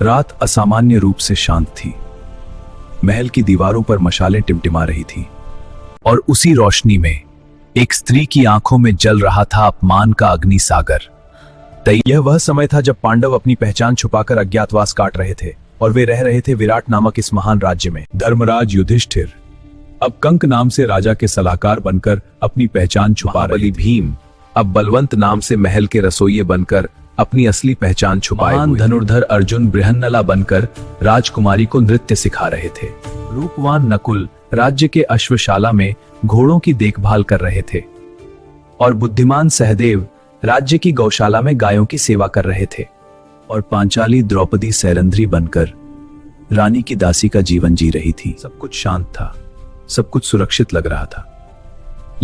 रात असामान्य रूप से शांत थी। महल की दीवारों पर मशालें टिमटिमा रही थीं और उसी रोशनी में एक स्त्री की आंखों में जल रहा था अपमान का अग्नि सागर। यह वह समय था जब पांडव अपनी पहचान छुपाकर अज्ञातवास काट रहे थे और वे रह रहे थे विराट नामक इस महान राज्य में। धर्मराज युधिष्ठिर अब कंक नाम से राजा के सलाहकार बनकर अपनी पहचान छुपा रहे थे। भीम अब बलवंत नाम से महल के रसोइये बनकर अपनी असली पहचान छुपाए हुए। धनुर्धर अर्जुन बृहन्नला बनकर राजकुमारी को नृत्य सिखा रहे थे। रूपवान नकुल राज्य के अश्वशाला में घोड़ों की देखभाल कर रहे थे और बुद्धिमान सहदेव राज्य की गौशाला में गायों की सेवा कर रहे थे। और पांचाली द्रौपदी सैरंध्री बनकर रानी की दासी का जीवन जी रही थी। सब कुछ शांत था, सब कुछ सुरक्षित लग रहा था।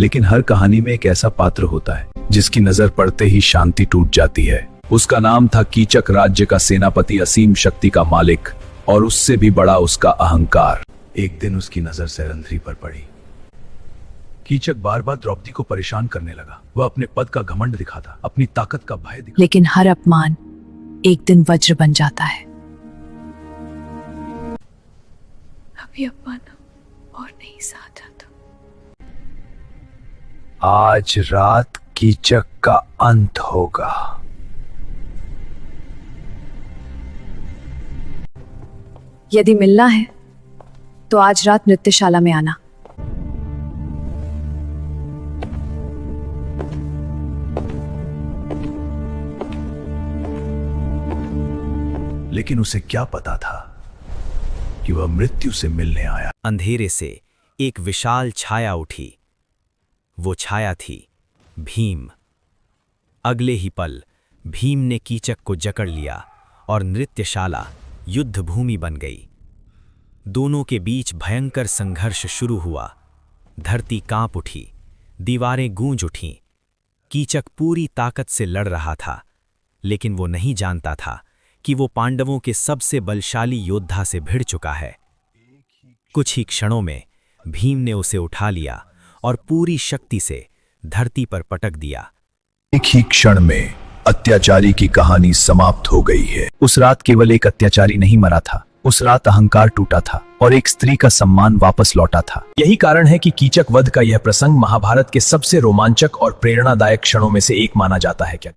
लेकिन हर कहानी में एक ऐसा पात्र होता है जिसकी नजर पड़ते ही शांति टूट जाती है। उसका नाम था कीचक, राज्य का सेनापति, असीम शक्ति का मालिक और उससे भी बड़ा उसका अहंकार। एक दिन उसकी नजर सैरंध्री पर पड़ी। कीचक बार बार द्रौपदी को परेशान करने लगा। वह अपने पद का घमंड दिखाता, अपनी ताकत का भय दिखाता। लेकिन हर अपमान एक दिन वज्र बन जाता है। अभी अपमान और नहीं सहा जाता। आज रात कीचक का अंत होगा। यदि मिलना है तो आज रात नृत्यशाला में आना। लेकिन उसे क्या पता था कि वह मृत्यु से मिलने आया। अंधेरे से एक विशाल छाया उठी। वो छाया थी भीम। अगले ही पल भीम ने कीचक को जकड़ लिया और नृत्यशाला युद्ध भूमि बन गई। दोनों के बीच भयंकर संघर्ष शुरू हुआ। धरती कांप उठी, दीवारें गूंज उठीं। कीचक पूरी ताकत से लड़ रहा था, लेकिन वो नहीं जानता था कि वो पांडवों के सबसे बलशाली योद्धा से भिड़ चुका है। कुछ ही क्षणों में भीम ने उसे उठा लिया और पूरी शक्ति से धरती पर पटक दिया। एक ही क्षण में अत्याचारी की कहानी समाप्त हो गई है। उस रात केवल एक अत्याचारी नहीं मरा था, उस रात अहंकार टूटा था और एक स्त्री का सम्मान वापस लौटा था। यही कारण है कि कीचक वध का यह प्रसंग महाभारत के सबसे रोमांचक और प्रेरणादायक क्षणों में से एक माना जाता है। क्या